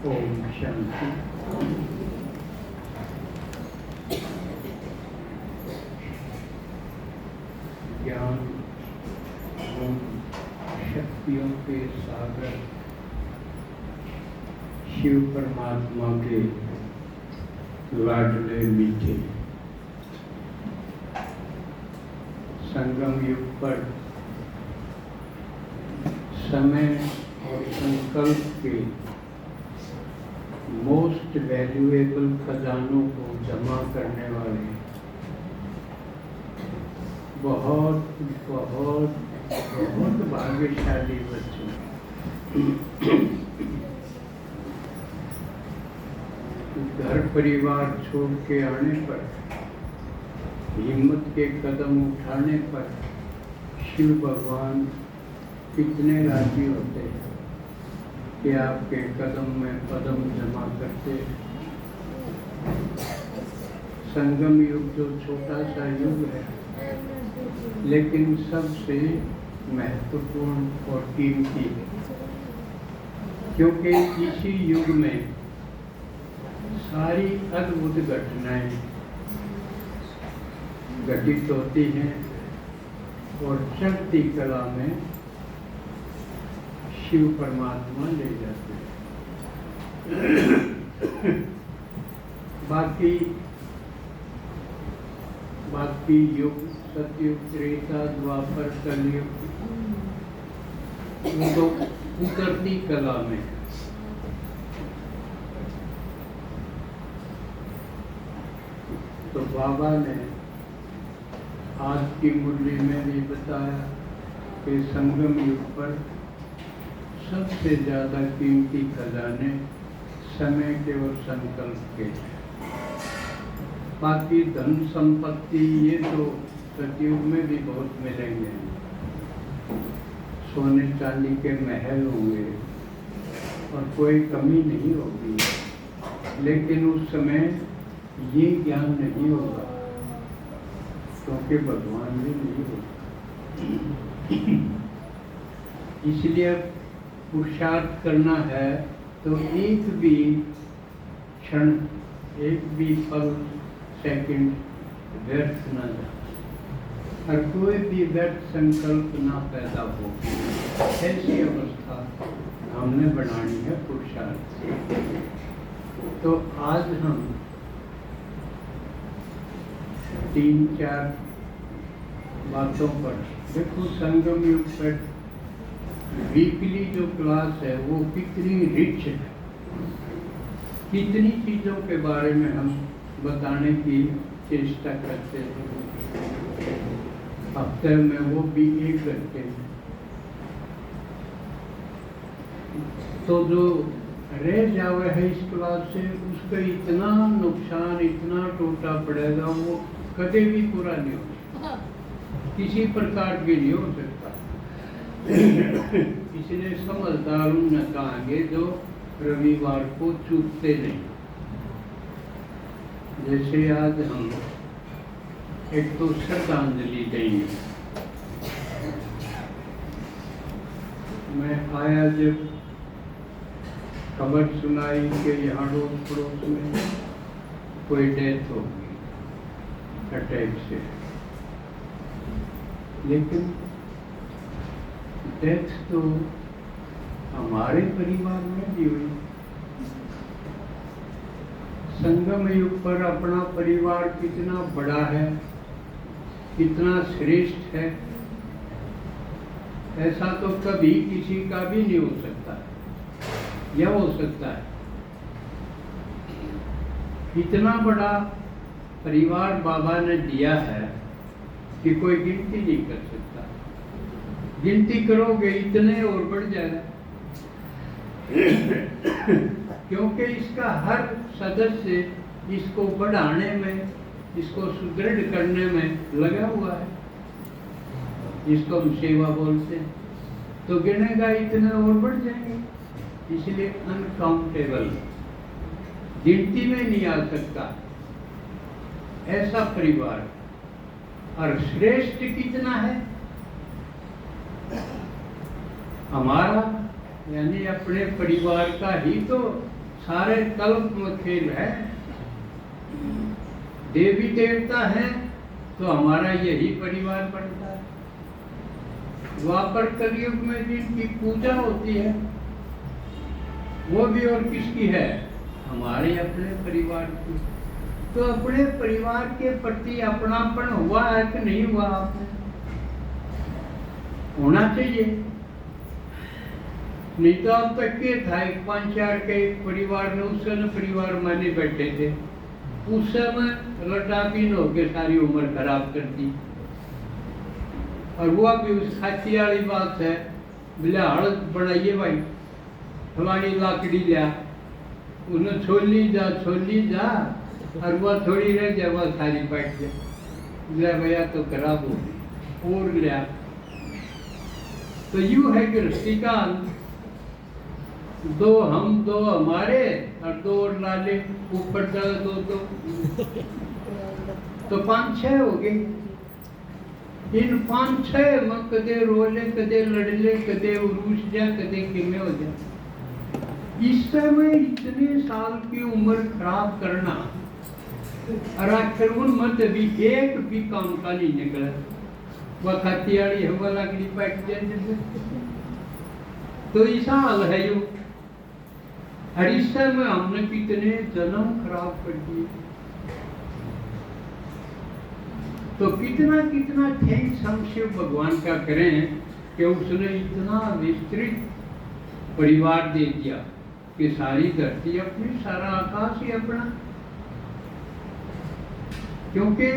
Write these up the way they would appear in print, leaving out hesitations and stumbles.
ओम शांति। ज्ञान गुण शक्तियों के सागर शिव परमात्मा के लाडले मीठे संगम युग पर समय और संकल्प के मोस्ट वैल्यूएबल खजानों को जमा करने वाले बहुत बहुत बहुत भाग्यशाली बच्चे घर परिवार छोड़ के आने पर, हिम्मत के कदम उठाने पर शिव भगवान कितने राजी होते हैं कि आपके कदम में कदम जमा करते। संगम युग जो छोटा सा युग है, लेकिन सबसे महत्वपूर्ण और कीमती है, क्योंकि इसी युग में सारी अद्भुत घटनाएं घटित होती हैं और चढ़ती कला में शिव परमात्मा ले जाते हैं। बाकी युग सतयुग, त्रेता, द्वापर, कलयुग वो तो उतरती कला में। तो बाबा ने आज की मुरली में भी बताया कि संगम युग पर सबसे ज़्यादा कीमती खजाने समय के और संकल्प के। बाकी धन संपत्ति ये तो सतयुग में भी बहुत मिलेंगे, सोने चांदी के महल होंगे और कोई कमी नहीं होगी, लेकिन उस समय ये ज्ञान नहीं होगा क्योंकि भगवान भी नहीं होगा। इसलिए पुरुषार्थ करना है तो एक भी क्षण, एक भी पल, सेकंड व्यर्थ न जाए और कोई भी व्यर्थ संकल्प ना पैदा हो। ऐसी अवस्था हमने बनानी है पुरुषार्थ से। तो आज हम 3-4 बातों पर देखो, संगम युग पर वीकली जो क्लास है वो कितनी रिच है, कितनी चीज़ों के बारे में हम बताने की चेष्टा करते हैं। हफ्ते में वो भी 1 घंटे। तो जो रह जावे है इस क्लास से, उसका इतना नुकसान, इतना टूटा पड़ेगा, वो कभी भी पूरा नहीं हो सकता, किसी प्रकार भी नहीं हो सकता। इसलिए समझदार न कहेंगे जो रविवार को चूकते नहीं। जैसे आज हम एक तो श्रद्धांजलि देंगे। मैं आया जब खबर सुनाई कि यहाँ अड़ोस पड़ोस में कोई डेथ हो गई अटैक से, लेकिन डेथ तो हमारे परिवार में भी हुई। संगम युग पर अपना परिवार कितना बड़ा है, कितना श्रेष्ठ है, ऐसा तो कभी किसी का भी नहीं हो सकता, या हो सकता है। इतना बड़ा परिवार बाबा ने दिया है कि कोई गिनती नहीं कर सकता। गिनती करोगे इतने और बढ़ जाएगा, क्योंकि इसका हर सदस्य इसको बढ़ाने में, इसको सुदृढ़ करने में लगा हुआ है। इसको हम सेवा बोलते हैं। तो गिनेगा इतने और बढ़ जाएंगे, इसलिए अनकाउंटेबल, गिनती में नहीं आ सकता ऐसा परिवार। और श्रेष्ठ कितना है हमारा, यानी अपने परिवार का ही तो सारे कल्प में खेल है। देवी देवता हैं तो हमारा यही परिवार बनता है। द्वापर कलयुग में जिनकी पूजा होती है वो भी और किसकी है? हमारे अपने परिवार की। तो अपने परिवार के प्रति अपनापन हुआ है कि नहीं हुआ? आपने होना चाहिए। नहीं तो अब तक के था 5-4 के परिवार में उस समय परिवार माने बैठे थे, उस समय लटापीन होके सारी उम्र खराब कर दी। और वो भी उस खाती वाली बात है, बोले हड़द बनाइए भाई, फलानी लाकड़ी लिया, उन्हें छोली जा और वह थोड़ी रह जाए, वह सारी बैठ जाए, बोले भैया तो खराब हो गई और लिया। तो यूं है गृहस्थी का अंत। 2 हम 2 हमारे और 2 और लाले ऊपर डाल 2 तो 5-6 हो गए। इन 5-6 में कदे रोले, कदे लड़ले, कदे उरूस जा, कदे किमे हो जा। इस समय इतने साल की उम्र खराब करना और आखिर उन मत भी एक भी काम का नहीं निकला। वह खतियाड़ी हवा लगड़ी बैठ जाए। तो ऐसा हाल है यो। और इस समय हमने कितने जन्म खराब कर दिए। तो कितना कितना थैंक्स हम शिव भगवान का करें कि उसने इतना विस्तृत परिवार दे दिया कि सारी धरती अपनी, सारा आकाश ही अपना। क्योंकि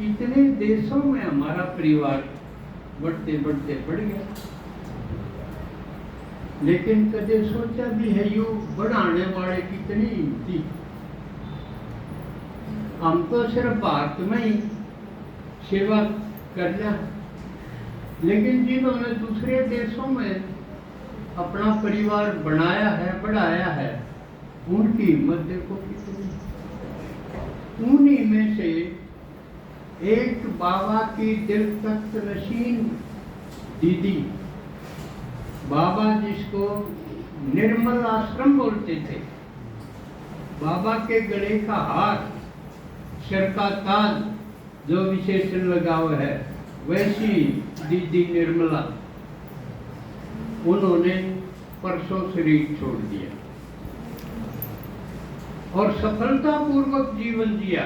इतने देशों में हमारा परिवार बढ़ते बढ़ते बढ़ गया। लेकिन कदे सोचा भी है यू बढ़ाने वाले कितनी हिम्मती। हम तो सिर्फ भारत में ही सेवा करना, लेकिन जिन्होंने दूसरे देशों में अपना परिवार बनाया है, बढ़ाया है, उनकी हिम्मत देखो कितनी। उन्हीं में से एक बाबा की दिल तख्त नशीन दीदी, बाबा जिसको निर्मल आश्रम बोलते थे, बाबा के गले का हार, सिर का ताज जो विशेषण लगा हुआ है, वैसी दीदी निर्मला, उन्होंने परसों शरीर छोड़ दिया और सफलतापूर्वक जीवन जिया।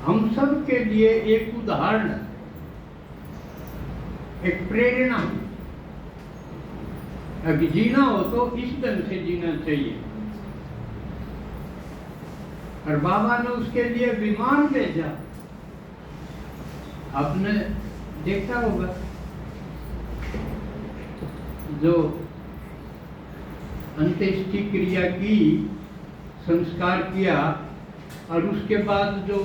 हम सब के लिए एक उदाहरण, एक प्रेरणा। अगर जीना हो तो इस ढंग से जीना चाहिए। और बाबा ने उसके लिए विमान भेजा। आपने देखा होगा जो अंत्येष्टि क्रिया की, संस्कार किया और उसके बाद जो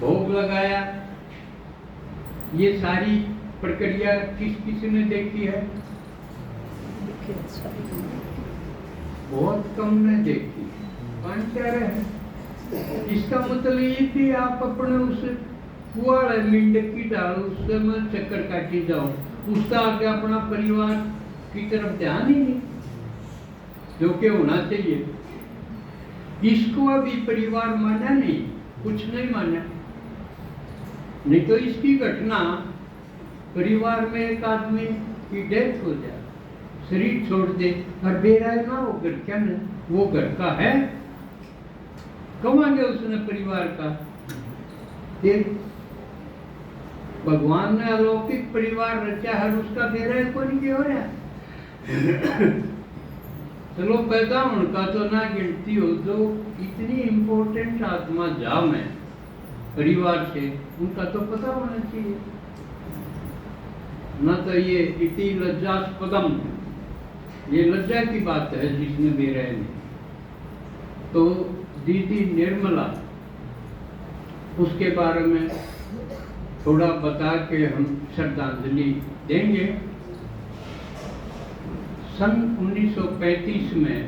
भोग लगाया, ये सारी प्रक्रिया किस किस ने देखी है? बहुत कम ने देखी, 5-4 है। इसका मतलब ये कि आप अपने उस कुआड़ मिंडकी डालो, उससे मैं चक्कर काटी जाओ, उसका आगे अपना परिवार की तरफ ध्यान ही नहीं, जो कि होना चाहिए। इसको अभी परिवार माना नहीं, कुछ नहीं माना। नहीं तो इसकी घटना परिवार में एक आदमी की डेथ हो जाए, शरीर छोड़ दे और बेराय ना हो घर, क्या नहीं वो घर का है, कमांगे उसने परिवार का। भगवान ने अलौकिक परिवार रचा है, उसका बेराय को नहीं क्यों हो रहा। चलो पैदा उनका तो ना गिनती हो, जो इतनी इम्पोर्टेंट आत्मा जाम है परिवार से, उनका तो पता होना चाहिए। न तो ये इति लज्जास्पदम, ये लज्जा की बात है जिसने बेराय ने। तो दीदी निर्मला, उसके बारे में थोड़ा बता के हम श्रद्धांजलि देंगे। सन 1935 में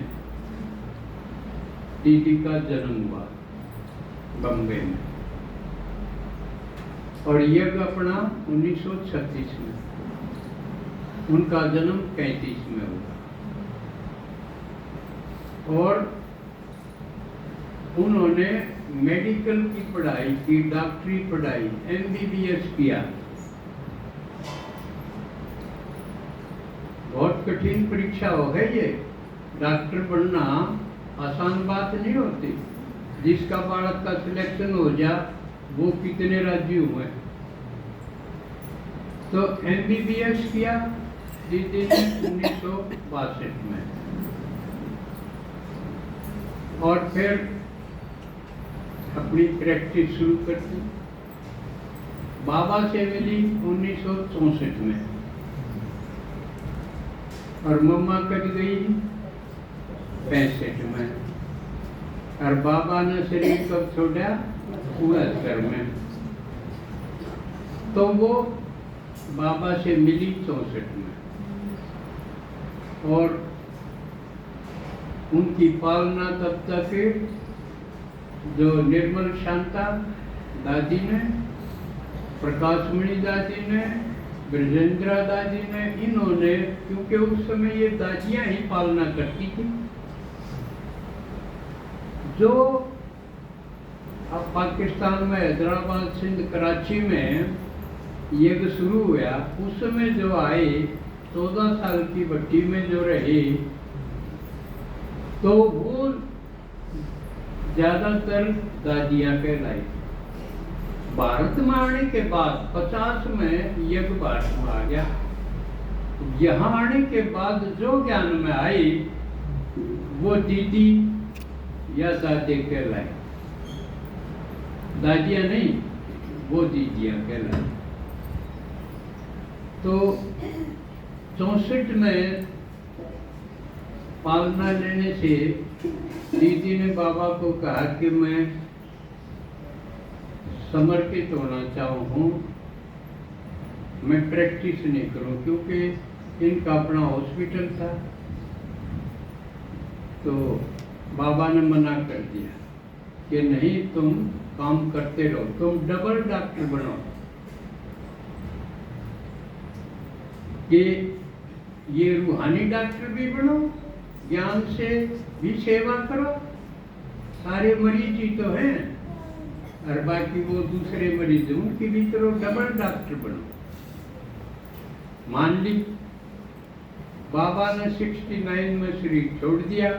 दीदी का जन्म हुआ बम्बे में, और यज्ञ अपना 1936 में, उनका जन्म 35 में हुआ। और उन्होंने मेडिकल की पढ़ाई की, डॉक्टरी पढ़ाई, MBBS किया। बहुत कठिन परीक्षा हो है ये। डॉक्टर बनना आसान बात नहीं होती। जिसका बालक का सिलेक्शन हो जा वो कितने राजी हुए। तो MBBS किया दीदी ने 1962 में, और फिर अपनी प्रैक्टिस शुरू कर दी। बाबा से मिली 1964 में, और मम्मा कब गई 65 में, और बाबा ने शरीर कब छोड़ा 69 में। तो वो बाबा से मिली 64 में, और उनकी पालना तब तक जो निर्मल शांता दादी ने, प्रकाशमणि दादी ने, ब्रजेंद्रा दादी ने, इन्होंने, क्योंकि उस समय ये दादियां ही पालना करती थी। जो अब पाकिस्तान में हैदराबाद, सिंध, कराची में यज्ञ शुरू हुआ, उस समय जो आए 14 साल की भट्टी में जो रहे, तो वो ज्यादातर दादियां कहलाई। भारत में आने के बाद 50 में यज्ञ भारत में आ गया। यहाँ आने के बाद जो ज्ञान में आई वो दीदी या दादी कहलाई। दादियां नहीं, वो दीदियां कहलाई। तो 64 में पालना लेने से दीदी ने बाबा को कहा कि मैं समर्पित होना चाहूँ हूँ, मैं प्रैक्टिस नहीं करूँ, क्योंकि इनका अपना हॉस्पिटल था। तो बाबा ने मना कर दिया कि नहीं, तुम काम करते रहो, तुम डबल डॉक्टर बनो, कि ये रूहानी डॉक्टर भी बनो, ज्ञान से भी सेवा करो। सारे मरीज ही तो हैं, और बाकी वो दूसरे मरीज उनकी भी करो, डबल डॉक्टर बनो। मान ली। बाबा ने 69 में शरीर छोड़ दिया,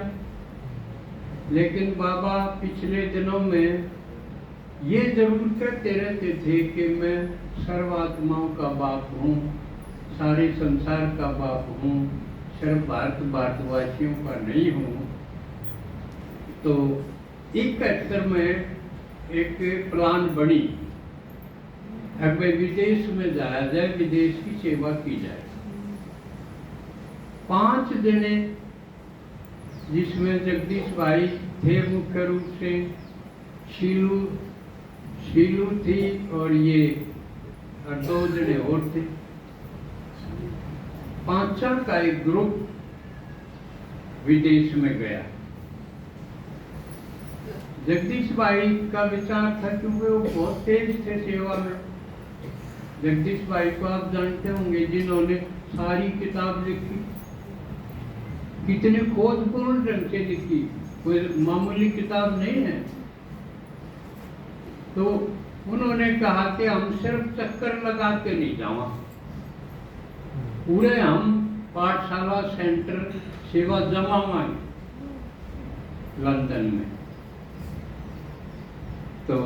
लेकिन बाबा पिछले दिनों में ये जरूर कहते रहते थे कि मैं सर्वात्माओं का बाप हूँ, सारे संसार का बाप हूँ, सिर्फ भारतवासियों का नहीं हूँ। तो 71 में एक प्लान बनी, अब विदेश में जाया जाए, विदेश की सेवा की जाए। 5 जने, जिसमें जगदीश भाई थे मुख्य रूप से, शीलू थी, और ये 2 जने और थे। 5 का एक ग्रुप विदेश में गया। जगदीश भाई का विचार था, क्योंकि वो बहुत तेज थे सेवा में। जगदीश भाई को आप जानते होंगे, जिन्होंने सारी किताब लिखी, कितने खोजपूर्ण ढंग से लिखी, कोई मामूली किताब नहीं है। तो उन्होंने कहा कि हम सिर्फ चक्कर लगा के नहीं जावा, पूरे हम पाठशाला सेंटर सेवा जमावाएं लंदन में। तो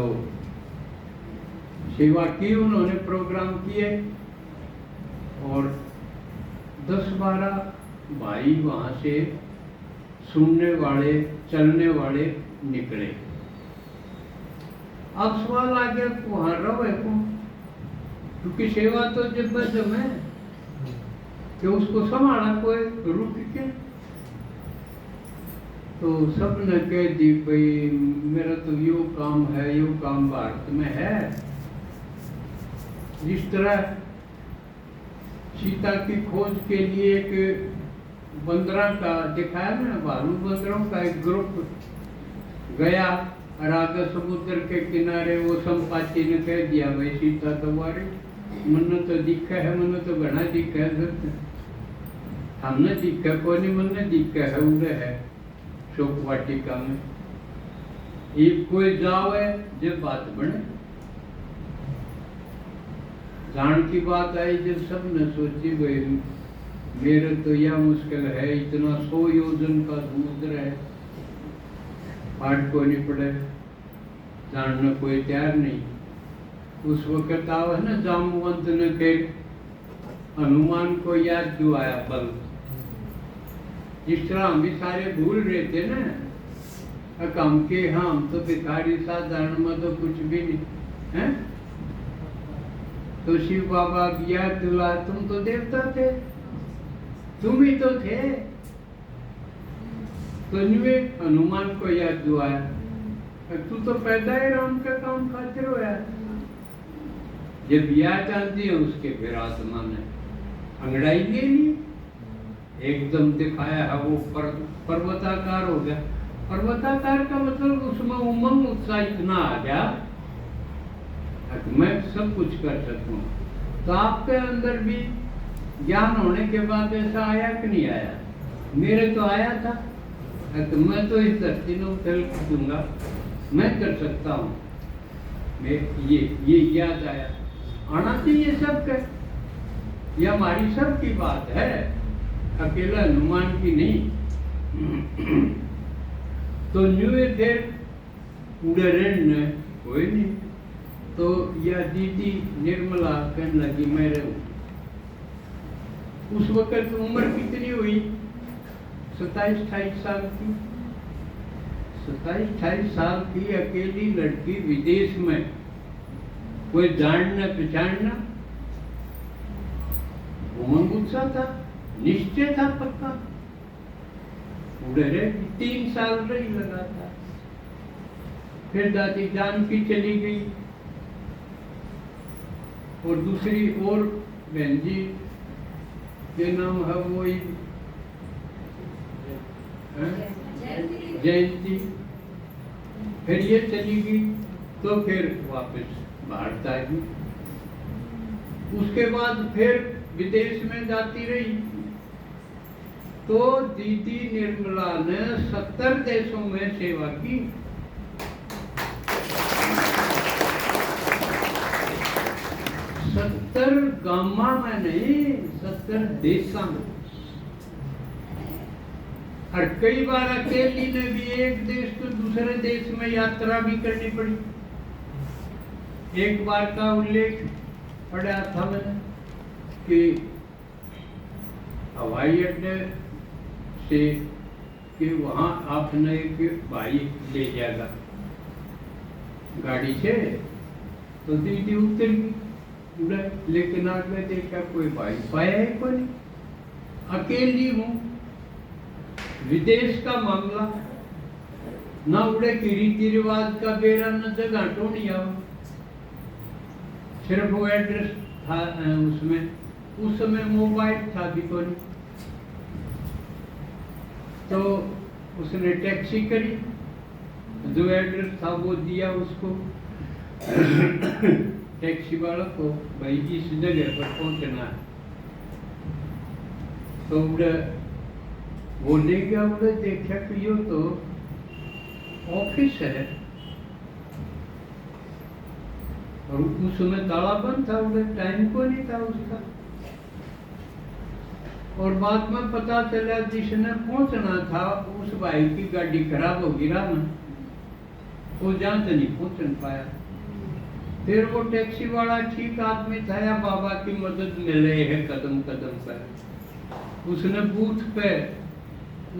सेवा की उन्होंने, प्रोग्राम किए, और 10-12 भाई वहां से सुनने वाले, चलने वाले निकले। अब सवाल आ गया, वहां रहे कौन? क्योंकि सेवा तो जब है कि उसको संभाला कोई रुक के। तो सब ने कह दी, भाई मेरा तो यो काम है, यो काम भारत में है। जिस तरह सीता की खोज के लिए एक बंदरा का दिखाया ना, भालू बंदरों का एक ग्रुप गया, और आगे समुद्र के किनारे वो संपाति ने कह दिया, भाई सीता तुम्हारी मन तो दिखा है, मन तो घना दिखा है, हमने दिखा को नहीं, मन ने दिखा है, उड़े है। शोक वाटिका में। एक कोई जावे जब बात बने, जान की बात आई जब सबने सोची भाई मेरे तो यह मुश्किल है, इतना 100 योजन का समुद्र है, पाठ को नहीं पड़े, जानने कोई तैयार नहीं। उस वक्त आवा ना जामवंत ने फिर हनुमान को याद दिलाया बल। जिस तरह हम भी सारे भूल रहे थे ना, काम के हम तो भिखारी साधारण में तो कुछ भी नहीं है। तो शिव बाबा की याद दिला, तुम तो देवता थे, तुम ही तो थे। तो न्यूए हनुमान को याद दिलाया, तू तो पैदा ही राम का काम खातिर होया। जब याद आती है उसके फिर आत्मा ने अंगड़ाई ले ली, एकदम दिखाया है वो पर्वताकार हो गया। पर्वताकार का मतलब उसमें उमंग उत्साह इतना आ गया मैं सब कुछ कर सकूं। तो आपके अंदर भी ज्ञान होने के बाद ऐसा आया कि नहीं आया? मेरे तो आया था, तो मैं तो इस धरती में उछल दूंगा, मैं कर सकता हूँ। मैं ये याद आया, आना चाहिए सबके। यह हमारी सबकी बात है, अकेला हनुमान की नहीं। तो न्यूए फिर उड़ेरन ने कोई नहीं। तो यह दीदी निर्मला कहने लगी मैं रहूं। उस वक्त उम्र कितनी हुई? 27-28 साल की। 27-28 साल की अकेली लड़की विदेश में, कोई जानना पहचानना, उमंग उत्साह था, निश्चय था पक्का। उड़े रहे 3 साल रही लगा था। फिर दादी जानकी चली गई और दूसरी और बहन जी के नाम है वो जयंती, फिर ये चली गई। तो फिर वापस भारत आ गई। उसके बाद फिर विदेश में जाती रही। तो दीदी निर्मला ने 70 देशों में सेवा की। 70 गामा में नहीं, 70 देशों में। और कई बार अकेली ने भी एक देश तो दूसरे देश में यात्रा भी करनी पड़ी। एक बार का उल्लेख पढ़ा था मैंने कि हवाई अड्डे से कि वहाँ आपने एक भाई ले जाएगा गाड़ी से। तो दीदी उतर गई, लेकिन आगे देखा कोई भाई पाया है कोई, अकेली हूँ, विदेश का मामला, न उड़े की रीति रिवाज का बेरा, न जगह टोनिया, सिर्फ वो एड्रेस था उसमें। उस समय मोबाइल था भी कोई। तो उसने टैक्सी करी, जो एड्रेस था वो दिया उसको, टैक्सी वाला को, भाई इस जगह पर पहुंचना है। तो वो ले गया, उड़े देखा कि यो तो ऑफिस है और उस समय ताला बंद था, उड़े टाइम को नहीं था उसका। और बाद में पता चला जिसने पहुंचना था उस भाई की गाड़ी खराब हो गई राह में, वो जहाँ से नहीं पहुंच पाया। फिर वो टैक्सी वाला ठीक आदमी था, या बाबा की मदद मिले है कदम कदम पर। उसने बूथ पे,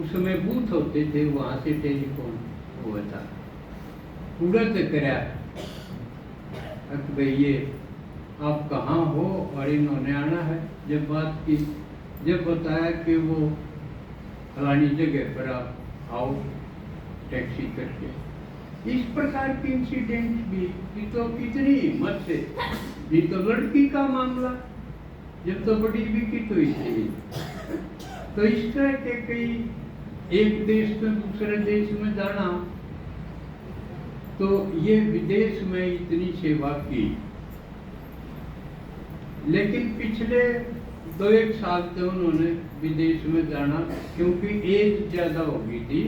उसमें बूथ होते थे, वहां से टेलीफोन हुआ था, उड़त कराया भाई ये आप कहाँ हो और इन्होंने आना है। जब बात की, जब बताया कि वो फलानी जगह पर आप आओ टैक्सी करके। इस प्रकार के इंसिडेंट भी, तो कितनी हिम्मत से, ये तो लड़की का मामला, जब तो बड़ी विकित हुई थी। तो इस तरह के कई, एक देश से दूसरे देश में जाना, तो ये विदेश में इतनी सेवा की। लेकिन पिछले 2-1 साल से उन्होंने विदेश में जाना, क्योंकि एज ज्यादा हो गई थी,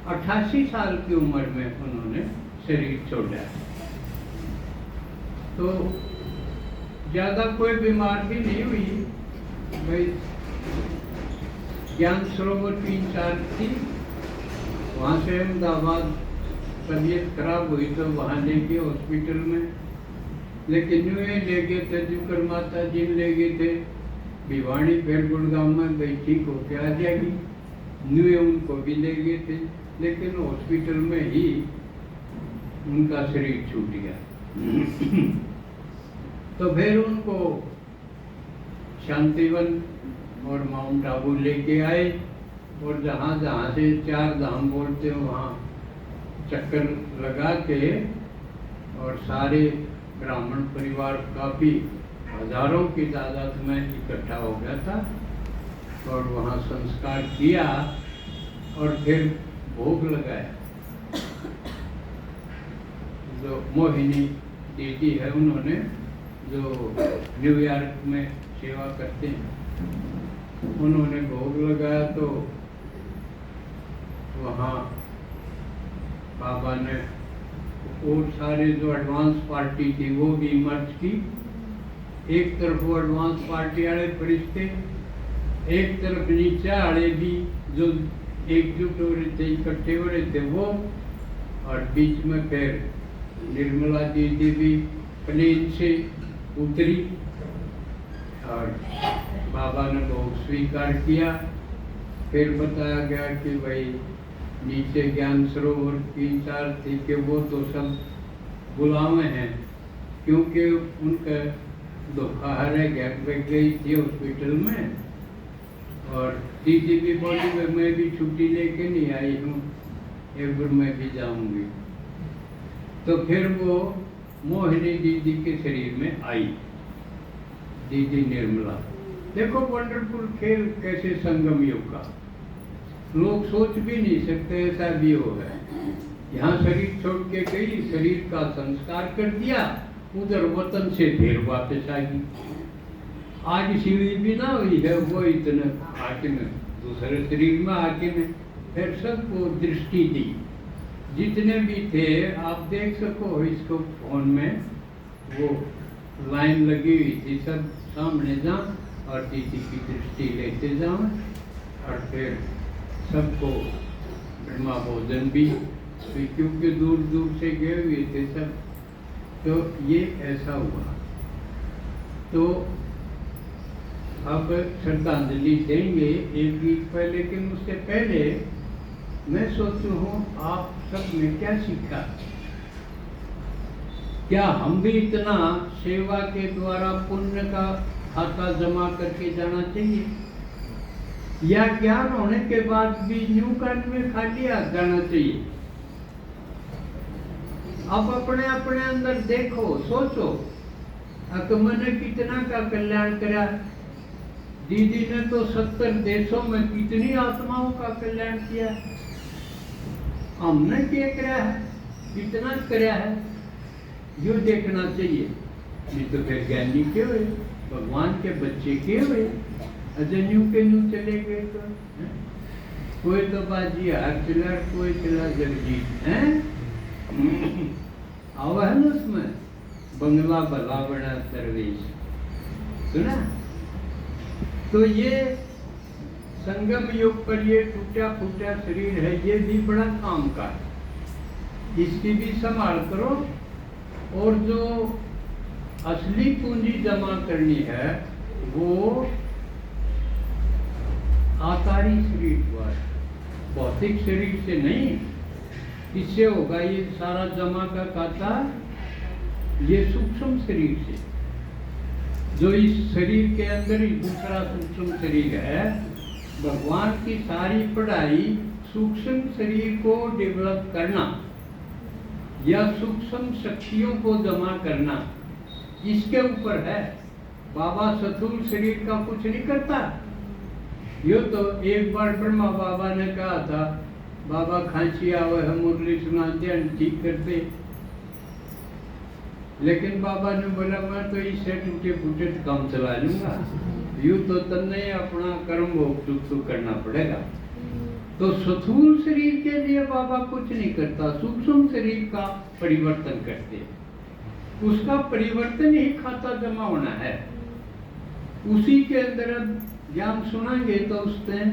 88 साल की उम्र में उन्होंने शरीर छोड़ा। तो ज़्यादा कोई बीमार भी नहीं हुई भाई। ज्ञान सरोवर 3-4 थी, वहाँ से अहमदाबाद तबीयत खराब हुई तो वहाँ ले गए हॉस्पिटल में, लेकिन न्यूए ले गए थे, जुकर माता जी ले गए थे, भिवानी फिर गुड़गांव में गई, ठीक होके आ जाएगी। न्यूए उनको भी ले गए थे, लेकिन हॉस्पिटल में ही उनका शरीर छूट गया। तो फिर उनको शांतिवन और माउंट आबू लेके आए, और जहाँ जहाँ से 4 धाम बोलते हैं वहाँ चक्कर लगा के, और सारे ब्राह्मण परिवार काफ़ी हजारों की तादाद में इकट्ठा हो गया था, और वहाँ संस्कार किया और फिर भोग लगाया। जो मोहिनी दीदी है, उन्होंने जो न्यूयॉर्क में सेवा करते हैं, उन्होंने भोग लगाया। तो वहाँ बाबा ने और सारे जो एडवांस पार्टी थी वो भी मर्ज की। एक तरफ वो एडवांस पार्टी वाले फरिश्ते, एक तरफ नीचे वाले भी जो एकजुट हो रहे थे, इकट्ठे हो रहे थे वो, और बीच में फिर निर्मला दीदी भी प्लेन से उतरी और बाबा ने भोग स्वीकार किया। फिर बताया गया कि भाई नीचे ज्ञान सरोवर 3-4 थी कि वो तो सब गुलाम हैं, क्योंकि उनका दोपहर गई थी हॉस्पिटल में, और दीदी भी बोली मैं भी छुट्टी लेके नहीं आई हूँ, एक बार मैं भी जाऊंगी। तो फिर वो मोहिनी दीदी के शरीर में आई, दीदी निर्मला। देखो वंडरफुल खेल कैसे संगम युग का, लोग सोच भी नहीं सकते ऐसा भी हो गया। यहाँ शरीर छोड़ के गई, शरीर का संस्कार कर दिया, उधर वतन से फिर वापस आ गई। आज सीढ़ी भी ना हुई है, वो इतना आके में दूसरे शरीर में आके में फिर सबको दृष्टि दी। जितने भी थे आप देख सको इसको फोन में, वो लाइन लगी हुई थी, सब सामने जाओ और दीदी की दृष्टि लेते जाओ, और फिर सबको ब्रह्मा भोजन भी, क्योंकि दूर दूर से गए हुए थे सब। तो ये ऐसा हुआ। तो अब श्रद्धांजलि देंगे एक गीत पर, लेकिन उससे पहले मैं सोचू हूँ आप सब ने क्या सीखा। क्या हम भी इतना सेवा के द्वारा पुण्य का खाता जमा करके जाना चाहिए, या ज्ञान होने के बाद भी न्यू कर्म में खाली आ जाना चाहिए? आप अपने अपने अंदर देखो, सोचो, मैंने कितना का कल्याण करा। दीदी ने तो 70 देशों में कितनी आत्माओं का कल्याण किया, हमने क्या करा है, कितना करा है, यो देखना चाहिए। नहीं तो फिर ज्ञानी क्यों हुए, भगवान के बच्चे क्यों हुए? अजन्यू के न्यू चले गए तो कोई तो बाजी हार चिल्लर, कोई चिल्ला जगजीत है आवाहन उसमें बंगला भला बड़ा दरवेश, सुना? तो ये संगम युग पर ये टूटा फूटा शरीर है, ये भी बड़ा काम का है, इसकी भी संभाल करो। और जो असली पूंजी जमा करनी है वो आकारी शरीर द्वारा, भौतिक शरीर से नहीं। इससे होगा ये सारा जमा का खाता, ये सूक्ष्म शरीर से, जो इस शरीर के अंदर ही दूसरा सूक्ष्म शरीर है। भगवान की सारी पढ़ाई सूक्ष्म शरीर को डेवलप करना या सूक्ष्म शक्तियों को जमा करना, इसके ऊपर है। बाबा स्थूल शरीर का कुछ नहीं करता। यो तो एक बार ब्रह्मा बाबा ने कहा था, बाबा खांसी आवे हम मुरली सुनाते ठीक करते, लेकिन बाबा ने बोला मैं तो इससे टूटे फूटे काम चला लूंगा, यूं तो तन्ने अपना कर्म भोग तो करना पड़ेगा। तो स्थूल शरीर के लिए बाबा कुछ नहीं करता, सूक्ष्म शरीर का परिवर्तन करते हैं। उसका परिवर्तन ही खाता जमा होना है। उसी के अंदर ज्ञान सुनाएंगे तो उससे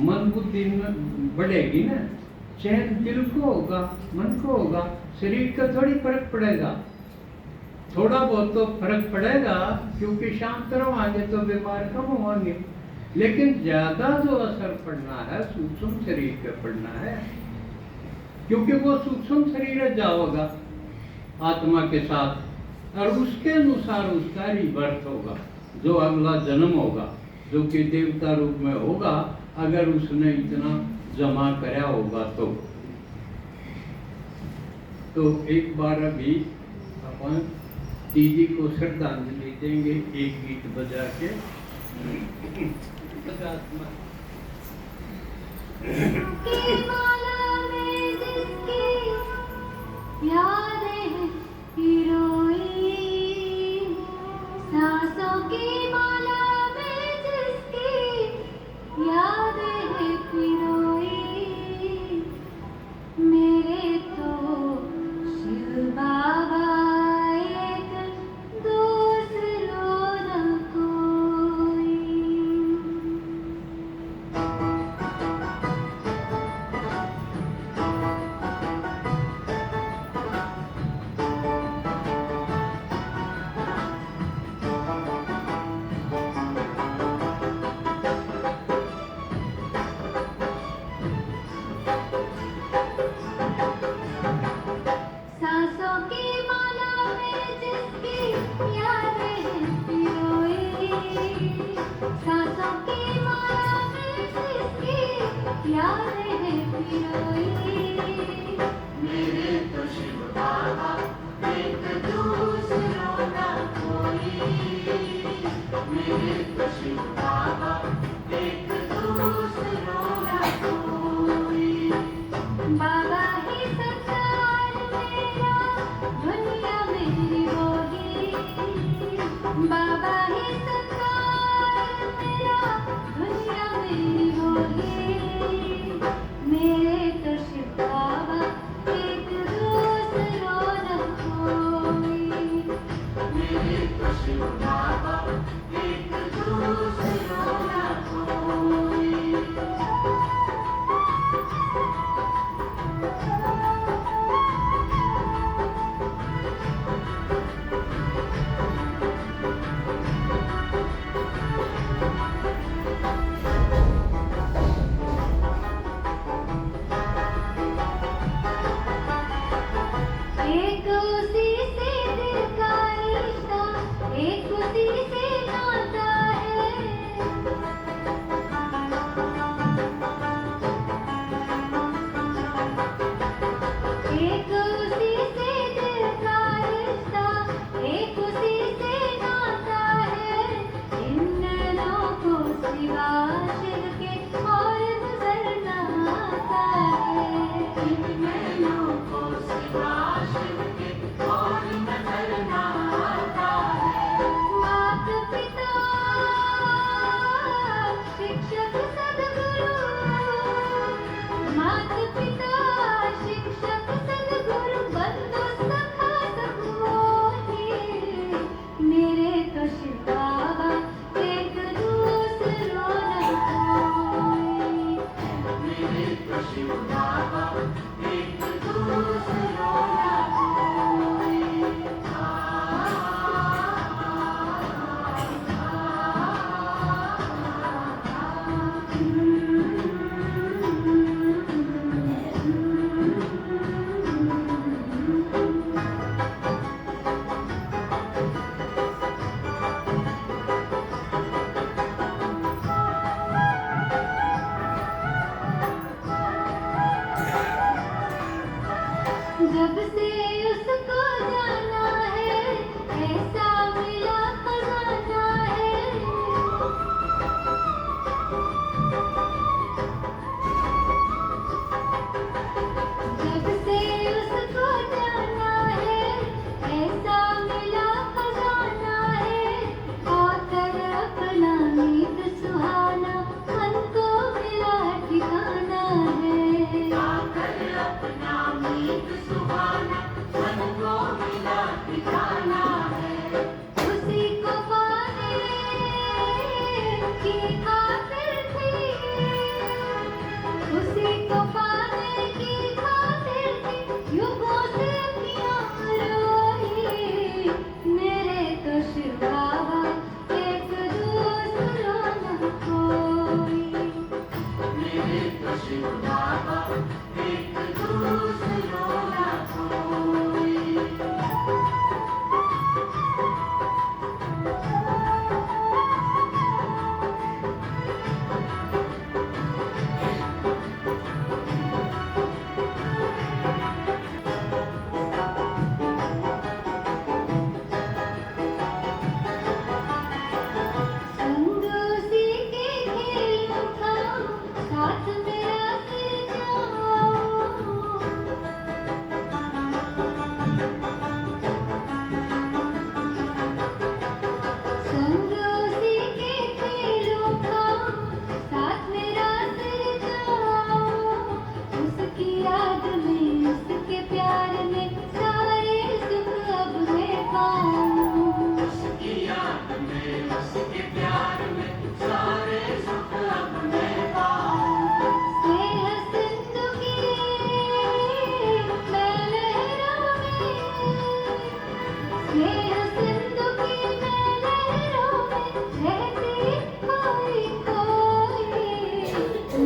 मन बुद्धि में बढ़ेगी ना, चैन दिल को होगा, मन को होगा, शरीर का थोड़ी फर्क पड़ेगा। थोड़ा बहुत तो फर्क पड़ेगा, क्योंकि शांत रहोगे तो बीमार कम होंगे, लेकिन ज्यादा जो असर पड़ना है सूक्ष्म शरीर पे पड़ना है, क्योंकि वो सूक्ष्म शरीर जाओगा आत्मा के साथ, और उसके अनुसार उसका रिबर्थ होगा, जो अगला जन्म होगा, जो कि देवता रूप में होगा, अगर उसने इतना जमा कराया होगा तो एक बार अभी अपन दीदी को श्रद्धांजलि देंगे एक गीत बजा के। माला में जिसकी यादें पिरोई, सांसों की माला में जिसकी यादें पिरोई, मेरे तो शिव बाबा एक दूसरों न कोई। सांसों की माला में जिसकी यादें पिरोई, सांसों की माला में जिसकी यादें पिरोई, मेरे तो शिव बाबा एक दूसरों न कोई, मेरे तो शिव बाबा एक दूसरों न कोई। बाबा ही संसार मेरा, दुनिया मेरी होगी, बाबा ही संसार मेरा, दुनिया मेरी होगी, मेरे तो शिव बाबा एक दूसरों न कोई, मेरे तो शिव बाबा एक दूसरों न कोई। एक उसी से दिल का रिश्ता, एक उसी से नाता है, एक उसी से दिल का रिश्ता, एक उसी से नाता है, इन नैनों को सिवा शिव के और नजर न आता है, इन नैनों को सिवा शिव के और नजर न आता है। माता पिता शिक्षक सद्गुरु, माता पिता शिक्षक सद्गुरु, बंधु सखा सब मोही, मेरे तो शिव बाबा एक दूसरों न कोई, मेरे तो शिव बाबा एक दूसरों न कोई। जब से उसको जाना है, ऐसा मिला खजाना है, जब से उसको जाना है, ऐसा मिला खजाना है, आकर अपना नीत सुहाना, मन को मिला ठिकाना की खातिर थी, उसी को पाने की खातिर थी, युगों से अखियाँ रोई। मेरे तो शिव बाबा एक दूसरा न कोई। मेरे तो शिव बाबा एक दूसरा न कोई। संग उसी के खेलों का, साथ मेरा सिर जाओ। संग उसी के खेलों का, साथ मेरा सिर जाओ। उसकी याद में, उसके प्यार में सारे सुख अब मैं पाऊं। उसकी याद में, उसके प्यार में सारे सुख अब मैं पाऊं। स्नेह सिंधु की मैं लहरों में, स्नेह सिंधु की मैं लहरों में रहती कोई कोई।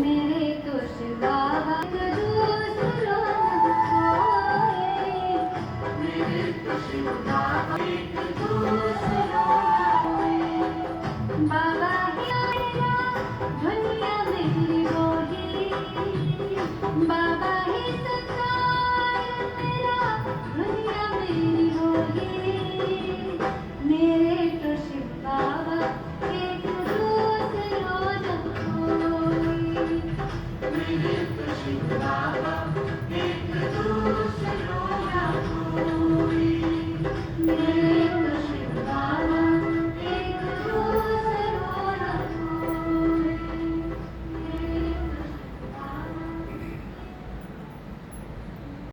मेरे तो शिव बाबा एक दूसरा न कोई। मेरे तो शिव बाबा एक दूसरा न कोई। बाबा ही मेरा, दुनिया मेरी वो ही। बाबा